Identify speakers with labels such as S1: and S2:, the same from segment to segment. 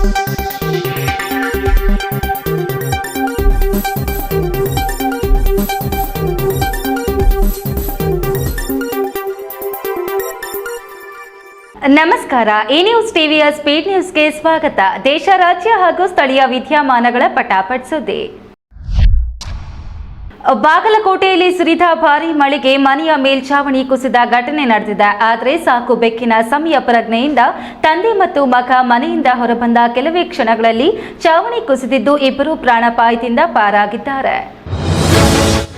S1: ನಮಸ್ಕಾರ. ಈ ನ್ಯೂಸ್ ಟಿವಿಯ ಸ್ಪೀಡ್ ನ್ಯೂಸ್ಗೆ ಸ್ವಾಗತ. ದೇಶ, ರಾಜ್ಯ ಹಾಗೂ ಸ್ಥಳೀಯ ವಿದ್ಯಮಾನಗಳ ಪಟಾಪಟ್ ಸುದ್ದಿ. ಬಾಗಲಕೋಟೆಯಲ್ಲಿ ಸುರಿದ ಭಾರೀ ಮಳೆಗೆ ಮನೆಯ ಮೇಲ್ಛಾವಣಿ ಕುಸಿದ ಘಟನೆ ನಡೆದಿದೆ. ಆದರೆ ಸಾಕು ಬೆಕ್ಕಿನ ಸಮಯ ಪ್ರಜ್ಞೆಯಿಂದ ತಂದೆ ಮತ್ತು ಮಗ ಮನೆಯಿಂದ ಹೊರಬಂದ ಕೆಲವೇ ಕ್ಷಣಗಳಲ್ಲಿ ಛಾವಣಿ ಕುಸಿದಿದ್ದು ಇಬ್ಬರು ಪ್ರಾಣಾಪಾಯದಿಂದ ಪಾರಾಗಿದ್ದಾರೆ.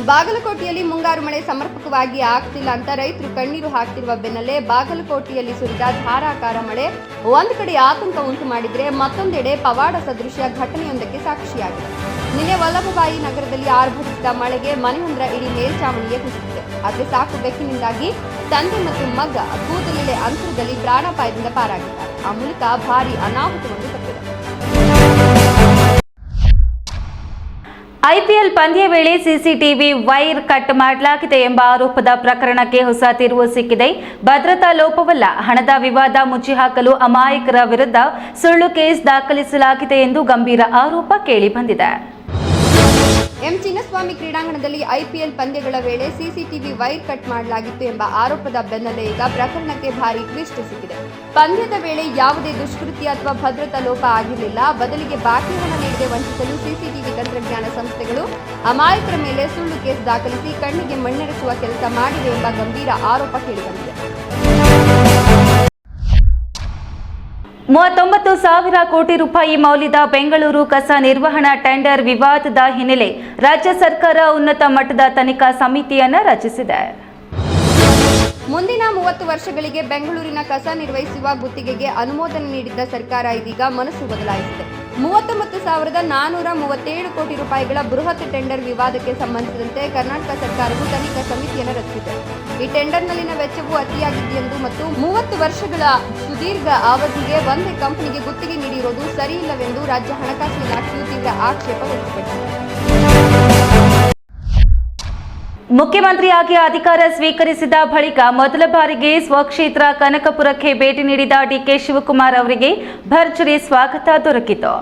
S2: ಬಾಗಲಕೋಟೆಯಲ್ಲಿ ಮುಂಗಾರು ಮಳೆ ಸಮರ್ಪಕವಾಗಿ ಆಗ್ತಿಲ್ಲ ಅಂತ ರೈತರು ಕಣ್ಣೀರು ಹಾಕ್ತಿರುವ ಬೆನ್ನಲ್ಲೇ ಬಾಗಲಕೋಟೆಯಲ್ಲಿ ಸುರಿದ ಧಾರಾಕಾರ ಮಳೆ ಒಂದು ಕಡೆ ಆತಂಕ ಉಂಟು ಮಾಡಿದ್ರೆ ಮತ್ತೊಂದೆಡೆ ಪವಾಡ ಸದೃಶ್ಯ ಘಟನೆಯೊಂದಕ್ಕೆ ಸಾಕ್ಷಿಯಾಗಿದೆ. ನಿನ್ನೆ ವಲ್ಲಭಬಾಯಿ ನಗರದಲ್ಲಿ ಆರ್ಭಟಿಸಿದ ಮಳೆಗೆ ಮನೆಯೊಂದರ ಇಡೀ ಮೇಲ್ಛಾವಣಿಗೆ ಕುಸಿದಿದೆ. ಆದರೆ ಸಾಕು ಬೆಕ್ಕಿನಿಂದಾಗಿ ತಂದೆ ಮತ್ತು ಮಗ ಕೂದಲೆಲೆ ಅಂತರದಲ್ಲಿ ಪ್ರಾಣಾಪಾಯದಿಂದ ಪಾರಾಗಿದ್ದಾರೆ. ಆ ಮೂಲಕ ಭಾರೀ ಅನಾಹುತವನ್ನು ತಪ್ಪಿದೆ.
S1: ಐಪಿಎಲ್ ಪಂದ್ಯ ವೇಳೆ ಸಿಸಿಟಿವಿ ವೈರ್ ಕಟ್ ಮಾಡಲಾಗಿದೆ ಎಂಬ ಆರೋಪದ ಪ್ರಕರಣಕ್ಕೆ ಹೊಸ ತಿರುವು ಸಿಕ್ಕಿದೆ. ಭದ್ರತಾ ಲೋಪವಲ್ಲ, ಹಣದ ವಿವಾದ ಮುಚ್ಚಿಹಾಕಲು ಅಮಾಯಕರ ವಿರುದ್ಧ ಸುಳ್ಳು ಕೇಸ್ ದಾಖಲಿಸಲಾಗಿದೆ ಎಂದು ಗಂಭೀರ ಆರೋಪ ಕೇಳಿಬಂದಿದೆ.
S2: ಎಂ ಚಿನ್ನಸ್ವಾಮಿ ಕ್ರೀಡಾಂಗಣದಲ್ಲಿ ಐಪಿಎಲ್ ಪಂದ್ಯಗಳ ವೇಳೆ ಸಿಸಿಟಿವಿ ವೈರ್ ಕಟ್ ಮಾಡಲಾಗಿತ್ತು ಎಂಬ ಆರೋಪದ ಬೆನ್ನಲ್ಲೇ ಈಗ ಪ್ರಕರಣಕ್ಕೆ ಭಾರೀ ಟ್ವಿಸ್ಟ್ ಸಿಕ್ಕಿದೆ. ಪಂದ್ಯದ ವೇಳೆ ಯಾವುದೇ ದುಷ್ಕೃತ್ಯ ಅಥವಾ ಭದ್ರತಾ ಲೋಪ ಆಗಿರಲಿಲ್ಲ. ಬದಲಿಗೆ ಬಾಕಿ ಹಣ ನೀಡದೆ ವಂಚಿಸಲು ಸಿಸಿಟಿವಿ ತಂತ್ರಜ್ಞಾನ ಸಂಸ್ಥೆಗಳು ಅಮಾಯಕರ ಮೇಲೆ ಸುಳ್ಳು ಕೇಸ್ ದಾಖಲಿಸಿ ಕಣ್ಣಿಗೆ ಮಣ್ಣೆರಚುವ ಕೆಲಸ ಮಾಡಿವೆ ಎಂಬ ಗಂಭೀರ ಆರೋಪ ಕೇಳಿಬಂದಿದೆ.
S1: 39,000 ಕೋಟಿ ರೂಪಾಯಿ ಮೌಲ್ಯದ ಬೆಂಗಳೂರು ಕಸ ನಿರ್ವಹಣಾ ಟೆಂಡರ್ ವಿವಾದದ ಹಿನ್ನೆಲೆ ರಾಜ್ಯ ಸರ್ಕಾರ ಉನ್ನತ ಮಟ್ಟದ ತನಿಖಾ ಸಮಿತಿಯನ್ನು ರಚಿಸಿದೆ.
S2: ಮುಂದಿನ 30 ವರ್ಷಗಳಿಗೆ ಬೆಂಗಳೂರಿನ ಕಸ ನಿರ್ವಹಿಸುವ ಗುತ್ತಿಗೆಗೆ ಅನುಮೋದನೆ ನೀಡಿದ್ದ ಸರ್ಕಾರ ಇದೀಗ ಮನಸ್ಸು ಬದಲಾಯಿಸಿದೆ. 39,437 ಕೋಟಿ ರೂಪಾಯಿಗಳ ಬೃಹತ್ ಟೆಂಡರ್ ವಿವಾದಕ್ಕೆ ಸಂಬಂಧಿಸಿದಂತೆ ಕರ್ನಾಟಕ ಸರ್ಕಾರವು ತನಿಖಾ ಸಮಿತಿಯನ್ನು ರಚಿಸಿದೆ. ಈ ಟೆಂಡರ್ನಲ್ಲಿನ ವೆಚ್ಚವು ಅತಿಯಾಗಿದೆಯೆಂದು ಮತ್ತು 30 ವರ್ಷಗಳ ಸುದೀರ್ಘ ಅವಧಿಗೆ ಒಂದೇ ಕಂಪನಿಗೆ ಗುತ್ತಿಗೆ ನೀಡಿರುವುದು ಸರಿಯಿಲ್ಲವೆಂದು ರಾಜ್ಯ ಹಣಕಾಸು ಇಲಾಖೆಯು ತೀವ್ರ ಆಕ್ಷೇಪ ವ್ಯಕ್ತಪಡಿಸಿದೆ.
S1: ಮುಖ್ಯಮಂತ್ರಿಯಾಗಿ ಅಧಿಕಾರ ಸ್ವೀಕರಿಸಿದ ಬಳಿಕ ಮೊದಲ ಬಾರಿಗೆ ಸ್ವಕ್ಷೇತ್ರ ಕನಕಪುರಕ್ಕೆ ಭೇಟಿ ನೀಡಿದ ಡಿಕೆ ಶಿವಕುಮಾರ್ ಅವರಿಗೆ ಭರ್ಜರಿ ಸ್ವಾಗತ ದೊರಕಿತು.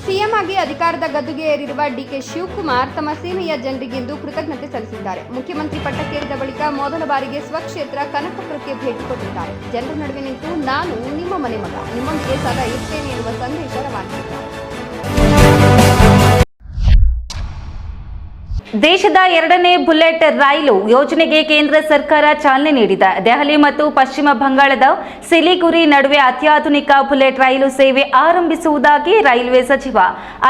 S2: ಸಿಎಂ ಆಗಿ ಅಧಿಕಾರದ ಗದ್ದುಗೆ ಏರಿರುವ ಡಿಕೆ ಶಿವಕುಮಾರ್ ತಮ್ಮ ಸೀಮೆಯ ಜನರಿಗೆಂದು ಕೃತಜ್ಞತೆ ಸಲ್ಲಿಸಿದ್ದಾರೆ. ಮುಖ್ಯಮಂತ್ರಿ ಪಟ್ಟಕ್ಕೇರಿದ ಬಳಿಕ ಮೊದಲ ಬಾರಿಗೆ ಸ್ವಕ್ಷೇತ್ರ ಕನಕಪುರಕ್ಕೆ ಭೇಟಿ ಕೊಟ್ಟಿದ್ದಾರೆ. ಜನರ ನಡುವೆ ನಿಂತು ನಾನು ನಿಮ್ಮ ಮನೆ ಮಗ, ನಿಮ್ಮೊಂದಿಗೆ ಸದಾ ಇರ್ತೇನೆ ಎನ್ನುವ ಸಂದೇಶ ರವಾನಿಸಿದ್ದಾರೆ.
S1: ದೇಶದ 2ನೇ ಬುಲೆಟ್ ರೈಲು ಯೋಜನೆಗೆ ಕೇಂದ್ರ ಸರ್ಕಾರ ಚಾಲನೆ ನೀಡಿದೆ. ದೆಹಲಿ ಮತ್ತು ಪಶ್ಚಿಮ ಬಂಗಾಳದ ಸಿಲಿಗುರಿ ನಡುವೆ ಅತ್ಯಾಧುನಿಕ ಬುಲೆಟ್ ರೈಲು ಸೇವೆ ಆರಂಭಿಸುವುದಾಗಿ ರೈಲ್ವೆ ಸಚಿವ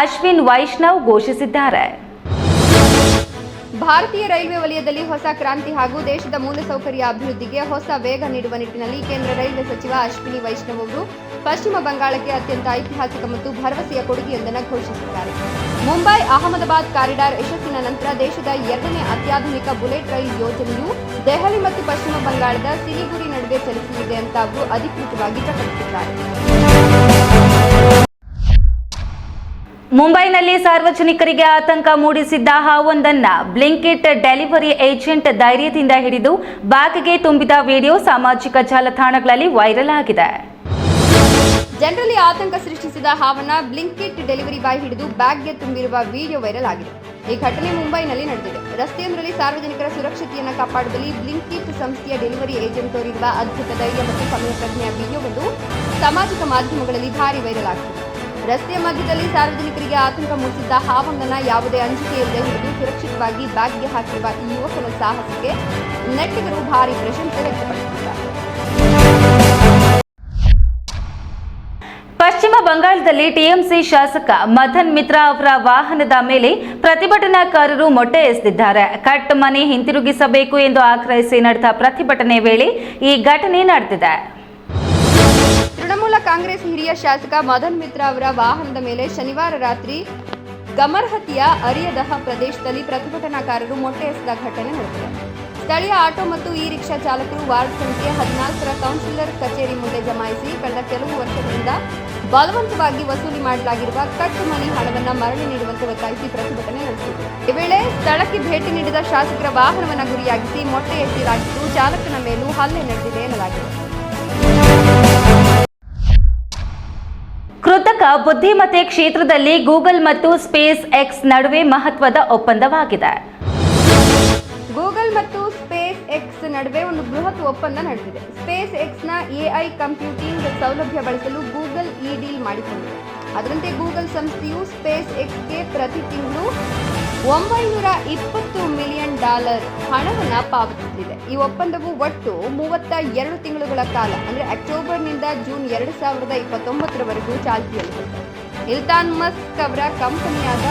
S1: ಅಶ್ವಿನ್ ವೈಷ್ಣವ್ ಘೋಷಿಸಿದ್ದಾರೆ.
S2: ಭಾರತೀಯ ರೈಲ್ವೆ ವಲಯದಲ್ಲಿ ಹೊಸ ಕ್ರಾಂತಿ ಹಾಗೂ ದೇಶದ ಮೂಲಸೌಕರ್ಯ ಅಭಿವೃದ್ಧಿಗೆ ಹೊಸ ವೇಗ ನೀಡುವ ನಿಟ್ಟಿನಲ್ಲಿ ಕೇಂದ್ರ ರೈಲ್ವೆ ಸಚಿವ ಅಶ್ವಿನಿ ವೈಷ್ಣವ್ ಅವರು ಪಶ್ಚಿಮ ಬಂಗಾಳಕ್ಕೆ ಅತ್ಯಂತ ಐತಿಹಾಸಿಕ ಮತ್ತು ಭರವಸೆಯ ಕೊಡುಗೆಯೊಂದನ್ನು ಘೋಷಿಸಿದ್ದಾರೆ. ಮುಂಬೈ ಅಹಮದಾಬಾದ್ ಕಾರಿಡಾರ್ ಯಶಸ್ಸಿನ ನಂತರ ದೇಶದ 2ನೇ ಅತ್ಯಾಧುನಿಕ ಬುಲೆಟ್ ರೈಲು ಯೋಜನೆಯು ದೆಹಲಿ ಮತ್ತು ಪಶ್ಚಿಮ ಬಂಗಾಳದ ಸಿಲಿಗುರಿ ನಡುವೆ ಚಲಿಸಲಿದೆ ಅಂತ ಅವರು ಅಧಿಕೃತವಾಗಿ ಪ್ರಕಟಿಸಿದ್ದಾರೆ.
S1: ಮುಂಬೈನಲ್ಲಿ ಸಾರ್ವಜನಿಕರಿಗೆ ಆತಂಕ ಮೂಡಿಸಿದ್ದ ಹಾವೊಂದನ್ನ ಬ್ಲಿಂಕಿಟ್ ಡೆಲಿವರಿ ಏಜೆಂಟ್ ಧೈರ್ಯದಿಂದ ಹಿಡಿದು ಬ್ಯಾಗ್ಗೆ ತುಂಬಿದ ವಿಡಿಯೋ ಸಾಮಾಜಿಕ ಜಾಲತಾಣಗಳಲ್ಲಿ ವೈರಲ್ ಆಗಿದೆ.
S2: ಜನರಲ್ಲಿ ಆತಂಕ ಸೃಷ್ಟಿಸಿದ ಹಾವನ್ನ ಬ್ಲಿಂಕಿಟ್ ಡೆಲಿವರಿ ಬಾಯ್ ಹಿಡಿದು ಬ್ಯಾಗ್ಗೆ ತುಂಬಿರುವ ವಿಡಿಯೋ ವೈರಲ್ ಆಗಿದೆ. ಈ ಘಟನೆ ಮುಂಬೈನಲ್ಲಿ ನಡೆದಿದೆ. ರಸ್ತೆಯೊಂದರಲ್ಲಿ ಸಾರ್ವಜನಿಕರ ಸುರಕ್ಷತೆಯನ್ನು ಕಾಪಾಡುವಲ್ಲಿ ಬ್ಲಿಂಕಿಟ್ ಸಂಸ್ಥೆಯ ಡೆಲಿವರಿ ಏಜೆಂಟ್ ತೋರಿರುವ ಅದ್ಭುತ ಧೈರ್ಯ ಮತ್ತು ಸಮಯ ಪ್ರಜ್ಞೆಯ ವಿಡಿಯೋವೊಂದು ಸಾಮಾಜಿಕ ಮಾಧ್ಯಮಗಳಲ್ಲಿ ಭಾರಿ ವೈರಲ್ ಆಗಿದೆ. ರಸ್ತೆಯ ಮಧ್ಯದಲ್ಲಿ ಸಾರ್ವಜನಿಕರಿಗೆ ಆತಂಕ ಮೂಡಿಸಿದ್ದ ಹಾವೊಂದನ್ನು ಯಾವುದೇ ಅಂಜಿಕೆಯಿಲ್ಲದೆ ಹಿಡಿದು ಸುರಕ್ಷಿತವಾಗಿ ಬ್ಯಾಗ್ಗೆ ಹಾಕಿರುವ ಈ ಯುವಕನ ಸಾಹಸಕ್ಕೆ ನೆಟ್ಟಿಗರು ಭಾರಿ ಪ್ರಶಂಸೆ ವ್ಯಕ್ತಪಡಿಸಿದ್ದಾರೆ.
S1: ಪಶ್ಚಿಮ ಬಂಗಾಳದಲ್ಲಿ ಟಿಎಂಸಿ ಶಾಸಕ ಮದನ್ ಮಿತ್ರ ಅವರ ವಾಹನದ ಮೇಲೆ ಪ್ರತಿಭಟನಾಕಾರರು ಮೊಟ್ಟೆ ಎಸೆದಿದ್ದಾರೆ. ಕಟ್ ಮನೆ ಹಿಂತಿರುಗಿಸಬೇಕು ಎಂದು ಆಗ್ರಹಿಸಿ ನಡೆದ ಪ್ರತಿಭಟನೆ ವೇಳೆ ಈ ಘಟನೆ ನಡೆದಿದೆ.
S2: ತೃಣಮೂಲ ಕಾಂಗ್ರೆಸ್ ಹಿರಿಯ ಶಾಸಕ ಮದನ್ ಮಿತ್ರ ಅವರ ವಾಹನದ ಮೇಲೆ ಶನಿವಾರ ರಾತ್ರಿ ಗಮರ್ಹತಿಯ ಅರಿಯದಹ ಪ್ರದೇಶದಲ್ಲಿ ಪ್ರತಿಭಟನಾಕಾರರು ಮೊಟ್ಟೆ ಎಸೆದ ಘಟನೆ ನಡೆದಿದೆ. ಸ್ಥಳೀಯ ಆಟೋ ಮತ್ತು ಇ ರಿಕ್ಷಾ ಚಾಲಕರು ವಾರ್ಡ್ ಸಂಖ್ಯೆ 14ರ ಕೌನ್ಸಿಲರ್ ಕಚೇರಿ ಮುಂದೆ ಜಮಾಯಿಸಿ ಕಳೆದ ಕೆಲವು ವರ್ಷಗಳಿಂದ ಬಲವಂತವಾಗಿ ವಸೂಲಿ ಮಾಡಲಾಗಿರುವ ಕಟ್ ಮನಿ ಹಣವನ್ನು ಮರಳಿ ನೀಡುವಂತೆ ಒತ್ತಾಯಿಸಿ ಪ್ರತಿಭಟನೆ ನಡೆಸಿದರು. ಈ ವೇಳೆ ಸ್ಥಳಕ್ಕೆ ಭೇಟಿ ನೀಡಿದ ಶಾಸಕರ ವಾಹನವನ್ನು ಗುರಿಯಾಗಿಸಿ ಮೊಟ್ಟೆ ಎಸೆಯಲಾಗಿದ್ದು ಚಾಲಕನ ಮೇಲೂ ಹಲ್ಲೆ ನಡೆದಿದೆ ಎನ್ನಲಾಗಿದೆ.
S1: ಕೃತಕ ಬುದ್ಧಿಮತ್ತೆ ಕ್ಷೇತ್ರದಲ್ಲಿ ಗೂಗಲ್ ಮತ್ತು ಸ್ಪೇಸ್ ಎಕ್ಸ್ ನಡುವೆ ಮಹತ್ವದ ಒಪ್ಪಂದವಾಗಿದೆ.
S2: ಗೂಗಲ್ ಮತ್ತು ಸ್ಪೇಸ್ ಎಕ್ಸ್ ನಡುವೆ ಒಂದು ಬೃಹತ್ ಒಪ್ಪಂದ ನಡೆದಿದೆ. ಸ್ಪೇಸ್ ಎಕ್ಸ್ನ ಎಐ ಕಂಪ್ಯೂಟಿಂಗ್ ಸೌಲಭ್ಯ ಬಳಸಲು ಗೂಗಲ್ ಈ ಡೀಲ್ ಮಾಡಿಕೊಂಡಿದೆ. ಅದರಂತೆ ಗೂಗಲ್ ಸಂಸ್ಥೆಯು ಸ್ಪೇಸ್ ಎಕ್ಸ್ಗೆ ಪ್ರತಿ ತಿಂಗಳು $920 ಮಿಲಿಯನ್ ಹಣವನ್ನು ಪಾವತಿಸಲಿದೆ. ಈ ಒಪ್ಪಂದವು ಒಟ್ಟು 32 ತಿಂಗಳುಗಳ ಕಾಲ ಅಂದರೆ ಅಕ್ಟೋಬರ್ನಿಂದ ಜೂನ್ 2029ರವರೆಗೂ ಚಾಲ್ತಿಯಲ್ಲಿದೆ. ಇಲ್ತಾನ್ ಮಸ್ಕ್ ಅವರ ಕಂಪನಿಯಾದ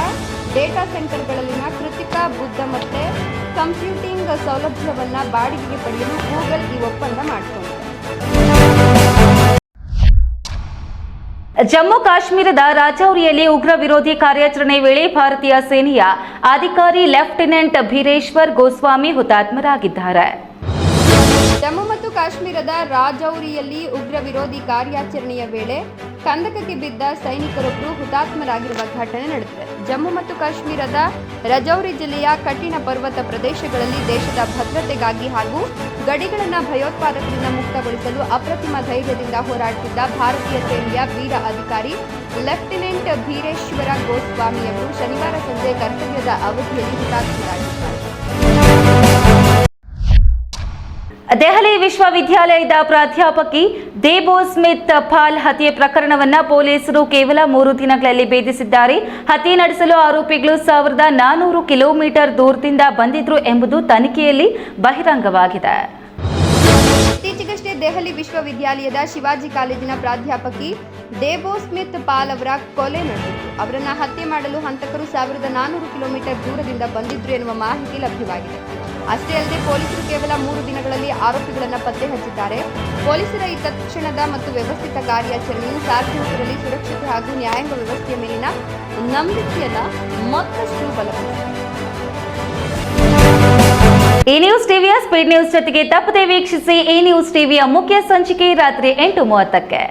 S2: ಡೇಟಾ ಸೆಂಟರ್ಗಳಲ್ಲಿನ ಕೃತಕ ಬುದ್ಧಿಮತ್ತೆ ಕಂಪ್ಯೂಟಿಂಗ್ ಸೌಲಭ್ಯವನ್ನು ಬಾಡಿಗೆಗೆ ಪಡೆಯಲು ಗೂಗಲ್ ಈ ಒಪ್ಪಂದ ಮಾಡಿಕೊಂಡಿದೆ.
S1: ಜಮ್ಮು ಕಾಶ್ಮೀರದ ರಾಜೌರಿಯಲ್ಲಿ ಉಗ್ರ ವಿರೋಧಿ ಕಾರ್ಯಾಚರಣೆ ವೇಳೆ ಭಾರತೀಯ ಸೇನೆಯ ಅಧಿಕಾರಿ ಲೆಫ್ಟಿನೆಂಟ್ ಭೀರೇಶ್ವರ್ ಗೋಸ್ವಾಮಿ ಹುತಾತ್ಮರಾಗಿದ್ದಾರೆ.
S2: ಜಮ್ಮು ಮತ್ತು ಕಾಶ್ಮೀರದ ರಾಜೌರಿಯಲ್ಲಿ ಉಗ್ರ ವಿರೋಧಿ ಕಾರ್ಯಾಚರಣೆಯ ವೇಳೆ ಕಂದಕಕ್ಕೆ ಬಿದ್ದ ಸೈನಿಕರೊಬ್ಬರು ಹುತಾತ್ಮರಾಗಿರುವ ಘಟನೆ ನಡೆದಿದೆ. ಜಮ್ಮು ಮತ್ತು ಕಾಶ್ಮೀರದ ರಜೌರಿ ಜಿಲ್ಲೆಯ ಕಠಿಣ ಪರ್ವತ ಪ್ರದೇಶಗಳಲ್ಲಿ ದೇಶದ ಭದ್ರತೆಗಾಗಿ ಹಾಗೂ ಗಡಿಗಳನ್ನು ಭಯೋತ್ಪಾದಕರಿಂದ ಮುಕ್ತಗೊಳಿಸಲು ಅಪ್ರತಿಮ ಧೈರ್ಯದಿಂದ ಹೋರಾಡುತ್ತಿದ್ದ ಭಾರತೀಯ ಸೇನೆಯ ವೀರ ಅಧಿಕಾರಿ ಲೆಫ್ಟಿನೆಂಟ್ ಭೀರೇಶ್ವರ ಗೋಸ್ವಾಮಿಯವರು ಶನಿವಾರ ಸಂಜೆ ಕರ್ತವ್ಯದ ಅವಧಿಯಲ್ಲಿ ಹುತಾತ್ಮರಾಗಿದ್ದಾರೆ.
S1: ದೆಹಲಿ ವಿಶ್ವವಿದ್ಯಾಲಯದ ಪ್ರಾಧ್ಯಾಪಕಿ ದೇಬೋ ಸ್ಮಿತ್ ಪಾಲ್ ಹತ್ಯೆ ಪ್ರಕರಣವನ್ನು ಪೊಲೀಸರು ಕೇವಲ 3 ದಿನಗಳಲ್ಲಿ ಭೇದಿಸಿದ್ದಾರೆ. ಹತ್ಯೆ ನಡೆಸಲು ಆರೋಪಿಗಳು 1400 ಕಿಲೋಮೀಟರ್ ದೂರದಿಂದ ಬಂದಿದ್ರು ಎಂಬುದು ತನಿಖೆಯಲ್ಲಿ ಬಹಿರಂಗವಾಗಿದೆ.
S2: ಇತ್ತೀಚೆಗಷ್ಟೇ ದೆಹಲಿ ವಿಶ್ವವಿದ್ಯಾಲಯದ ಶಿವಾಜಿ ಕಾಲೇಜಿನ ಪ್ರಾಧ್ಯಾಪಕಿ ದೇಬೋ ಸ್ಮಿತ್ ಪಾಲ್ ಅವರ ಕೊಲೆ ನಡೆದಿತ್ತು. ಅವರನ್ನು ಹತ್ಯೆ ಮಾಡಲು ಹಂತಕರು 1400 ಕಿಲೋಮೀಟರ್ ದೂರದಿಂದ ಬಂದಿದ್ರು ಎನ್ನುವ ಮಾಹಿತಿ ಲಭ್ಯವಾಗಿದೆ. ಅಷ್ಟೇ ಅಲ್ಲದೆ ಪೊಲೀಸರು ಕೇವಲ 3 ದಿನಗಳಲ್ಲಿ ಆರೋಪಿಗಳನ್ನು ಪತ್ತೆ ಹಚ್ಚಿದ್ದಾರೆ. ಪೊಲೀಸರ ಈ ತಕ್ಷಣದ ಮತ್ತು ವ್ಯವಸ್ಥಿತ ಕಾರ್ಯಾಚರಣೆಯು ಸಾರ್ವಜನಿಕರಲ್ಲಿ ಸುರಕ್ಷತೆ ಹಾಗೂ ನ್ಯಾಯಾಂಗ ವ್ಯವಸ್ಥೆಯ ಮೇಲಿನ ನಂಬಿಕೆಯನ್ನು ಮತ್ತಷ್ಟು ಬಲಪಡಿಸಿದೆ.
S1: ಈ ನ್ಯೂಸ್ ಟಿವಿಯ ಸ್ಪೀಡ್ ನ್ಯೂಸ್ ಜೊತೆಗೆ ತಪ್ಪದೇ ವೀಕ್ಷಿಸಿ. ಈ ನ್ಯೂಸ್ ಟಿವಿಯ ಮುಖ್ಯ ಸಂಚಿಕೆ ರಾತ್ರಿ 8:30ಕ್ಕೆ.